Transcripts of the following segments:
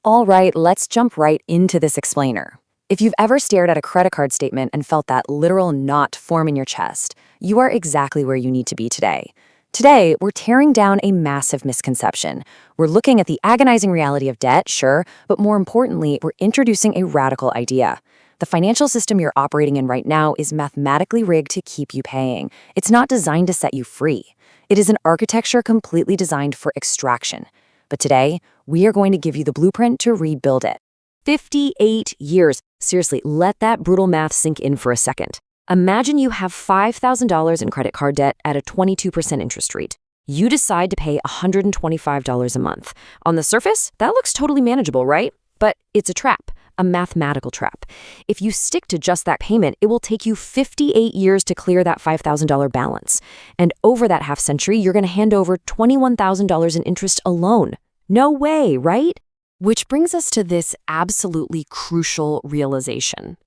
All right, let's jump right into this explainer. If you've ever stared at a credit card statement and felt that literal knot form in your chest, you are exactly where you need to be today. Today, we're tearing down a massive misconception. We're looking at the agonizing reality of debt, sure, but more importantly, we're introducing a radical idea. The financial system you're operating in right now is mathematically rigged to keep you paying. It's not designed to set you free. It is an architecture completely designed for extraction. But today, we are going to give you the blueprint to rebuild it. 58 years. Seriously, let that brutal math sink in for a second. Imagine you have $5,000 in credit card debt at a 22% interest rate. You decide to pay $125 a month. On the surface, that looks totally manageable, right? But it's a trap, a mathematical trap. If you stick to just that payment, it will take you 58 years to clear that $5,000 balance. And over that half century, you're going to hand over $21,000 in interest alone. No way, right? Which brings us to this absolutely crucial realization.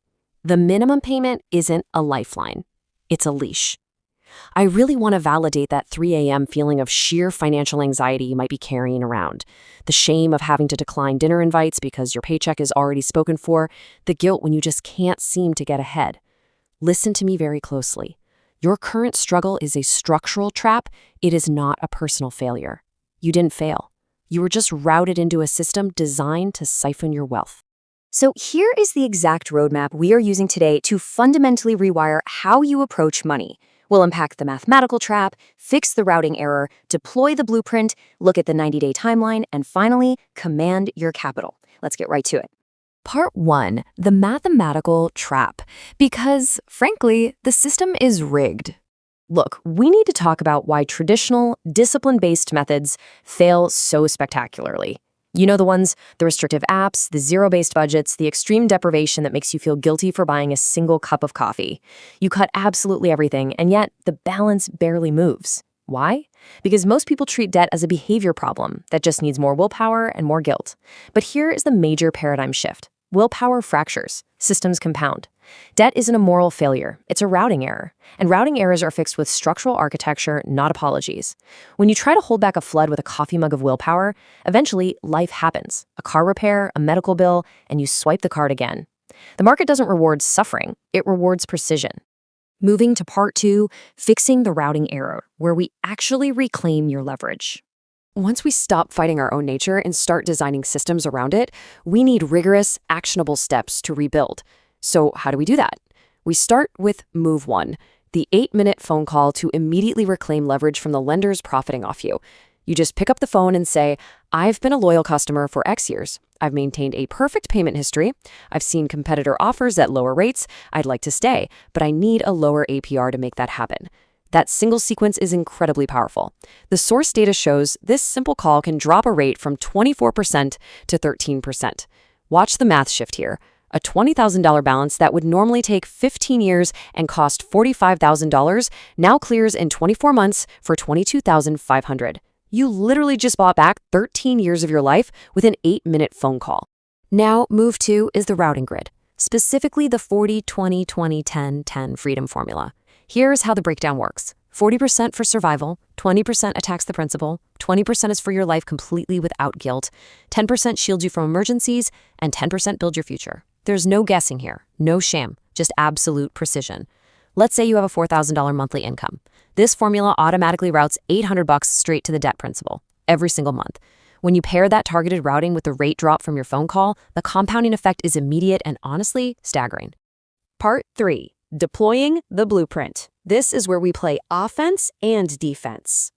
The minimum payment isn't a lifeline. It's a leash. I really want to validate that 3 a.m. feeling of sheer financial anxiety you might be carrying around. The shame of having to decline dinner invites because your paycheck is already spoken for. The guilt when you just can't seem to get ahead. Listen to me very closely. Your current struggle is a structural trap. It is not a personal failure. You didn't fail. You were just routed into a system designed to siphon your wealth. So here is the exact roadmap we are using today to fundamentally rewire how you approach money. We'll unpack the mathematical trap, fix the routing error, deploy the blueprint, look at the 90-day timeline, and finally, command your capital. Let's get right to it. Part 1, the mathematical trap. Because, frankly, the system is rigged. Look, we need to talk about why traditional, discipline-based methods fail so spectacularly. You know the ones, the restrictive apps, the zero-based budgets, the extreme deprivation that makes you feel guilty for buying a single cup of coffee. You cut absolutely everything, and yet the balance barely moves. Why? Because most people treat debt as a behavior problem that just needs more willpower and more guilt. But here is the major paradigm shift. Willpower fractures. Systems compound. Debt isn't a moral failure. It's a routing error. And routing errors are fixed with structural architecture, not apologies. When you try to hold back a flood with a coffee mug of willpower, eventually life happens. A car repair, a medical bill, and you swipe the card again. The market doesn't reward suffering. It rewards precision. Moving to part 2, fixing the routing error, where we actually reclaim your leverage. Once we stop fighting our own nature and start designing systems around it, we need rigorous, actionable steps to rebuild. So how do we do that? We start with Move 1, the 8-minute phone call to immediately reclaim leverage from the lenders profiting off you. You just pick up the phone and say, I've been a loyal customer for X years. I've maintained a perfect payment history. I've seen competitor offers at lower rates. I'd like to stay, but I need a lower APR to make that happen. That single sequence is incredibly powerful. The source data shows this simple call can drop a rate from 24% to 13%. Watch the math shift here. A $20,000 balance that would normally take 15 years and cost $45,000 now clears in 24 months for $22,500. You literally just bought back 13 years of your life with an 8-minute phone call. Now, Move 2 is the routing grid, specifically the 40-20-20-10-10 freedom formula. Here's how the breakdown works. 40% for survival, 20% attacks the principal, 20% is for your life completely without guilt, 10% shields you from emergencies, and 10% build your future. There's no guessing here, no sham, just absolute precision. Let's say you have a $4,000 monthly income. This formula automatically routes $800 straight to the debt principal every single month. When you pair that targeted routing with the rate drop from your phone call, the compounding effect is immediate and honestly staggering. Part 3. Deploying the blueprint. This is where we play offense and defense.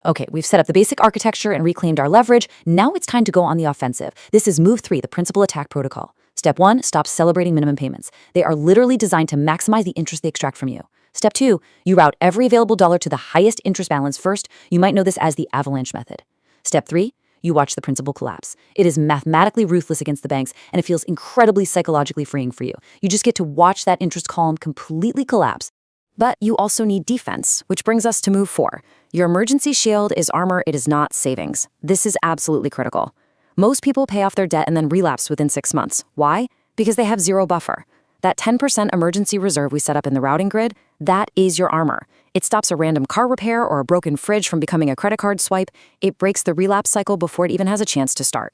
Okay, we've set up the basic architecture and reclaimed our leverage. Now it's time to go on the offensive. This is Move 3, the principal attack protocol. Step 1, stop celebrating minimum payments. They are literally designed to maximize the interest they extract from you. Step 2, you route every available dollar to the highest interest balance first. You might know this as the avalanche method. Step 3, you watch the principal collapse. It is mathematically ruthless against the banks, and it feels incredibly psychologically freeing for you. You just get to watch that interest column completely collapse. But you also need defense, which brings us to Move 4. Your emergency shield is armor, it is not savings. This is absolutely critical. Most people pay off their debt and then relapse within 6 months. Why? Because they have zero buffer. That 10% emergency reserve we set up in the routing grid, that is your armor. It stops a random car repair or a broken fridge from becoming a credit card swipe. It breaks the relapse cycle before it even has a chance to start.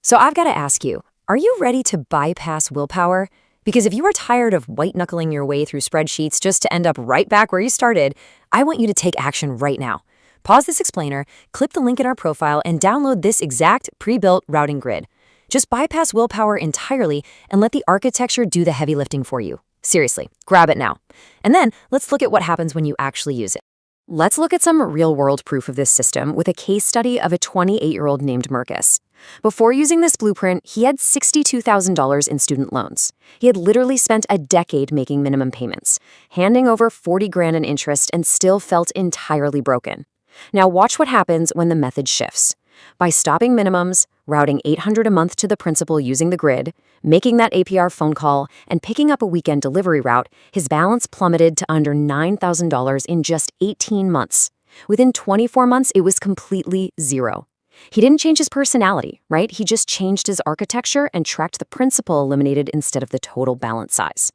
So I've got to ask you, are you ready to bypass willpower? Because if you are tired of white-knuckling your way through spreadsheets just to end up right back where you started, I want you to take action right now. Pause this explainer, click the link in our profile, and download this exact pre-built routing grid. Just bypass willpower entirely and let the architecture do the heavy lifting for you. Seriously, grab it now. And then let's look at what happens when you actually use it. Let's look at some real-world proof of this system with a case study of a 28-year-old named Marcus. Before using this blueprint, he had $62,000 in student loans. He had literally spent a decade making minimum payments, handing over 40 grand in interest, and still felt entirely broken. Now watch what happens when the method shifts. By stopping minimums, routing $800 a month to the principal using the grid, making that APR phone call, and picking up a weekend delivery route, his balance plummeted to under $9,000 in just 18 months. Within 24 months, it was completely zero. He didn't change his personality, right? He just changed his architecture and tracked the principal eliminated instead of the total balance size.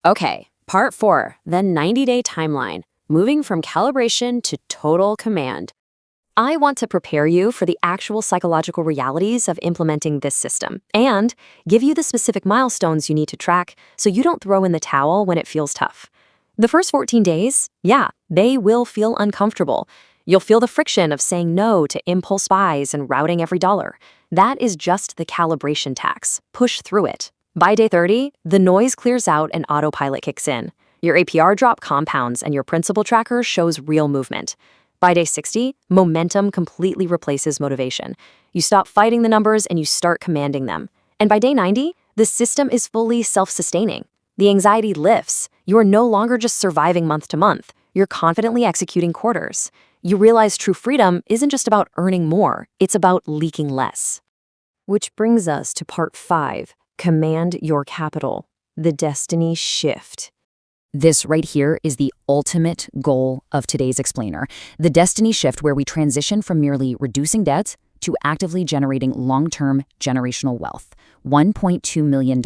Okay, part 4, the 90-day timeline, moving from calibration to total command. I want to prepare you for the actual psychological realities of implementing this system and give you the specific milestones you need to track so you don't throw in the towel when it feels tough. The first 14 days, yeah, they will feel uncomfortable. You'll feel the friction of saying no to impulse buys and routing every dollar. That is just the calibration tax. Push through it. By day 30, the noise clears out and autopilot kicks in. Your APR drop compounds and your principal tracker shows real movement. By day 60, momentum completely replaces motivation. You stop fighting the numbers and you start commanding them. And by day 90, the system is fully self-sustaining. The anxiety lifts. You are no longer just surviving month to month. You're confidently executing quarters. You realize true freedom isn't just about earning more, it's about leaking less. Which brings us to part 5, command your capital, the destiny shift. This right here is the ultimate goal of today's explainer, the destiny shift where we transition from merely reducing debt to actively generating long-term generational wealth. $1.2 million.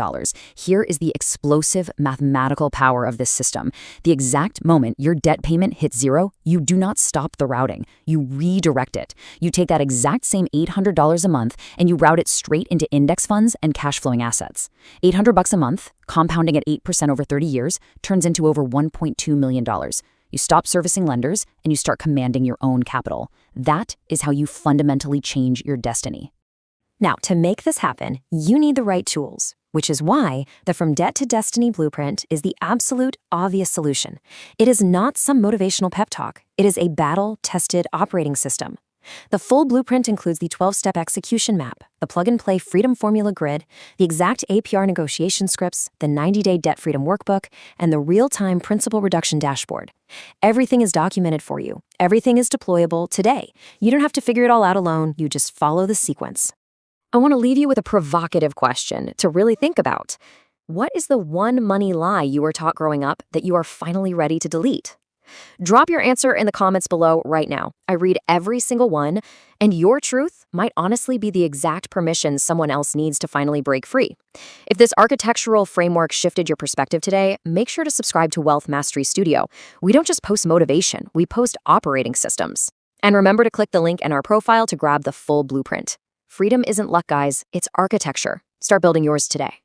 Here is the explosive mathematical power of this system. The exact moment your debt payment hits zero, you do not stop the routing. You redirect it. You take that exact same $800 a month and you route it straight into index funds and cash flowing assets. $800 a month, compounding at 8% over 30 years, turns into over $1.2 million. You stop servicing lenders and you start commanding your own capital. That is how you fundamentally change your destiny. Now, to make this happen, you need the right tools, which is why the From Debt to Destiny blueprint is the absolute obvious solution. It is not some motivational pep talk. It is a battle-tested operating system. The full blueprint includes the 12-step execution map, the plug-and-play freedom formula grid, the exact APR negotiation scripts, the 90-day debt freedom workbook, and the real-time principal reduction dashboard. Everything is documented for you. Everything is deployable today. You don't have to figure it all out alone. You just follow the sequence. I want to leave you with a provocative question to really think about. What is the one money lie you were taught growing up that you are finally ready to delete? Drop your answer in the comments below right now. I read every single one, and your truth might honestly be the exact permission someone else needs to finally break free. If this architectural framework shifted your perspective today, make sure to subscribe to Wealth Mastery Studio. We don't just post motivation, we post operating systems. And remember to click the link in our profile to grab the full blueprint. Freedom isn't luck, guys. It's architecture. Start building yours today.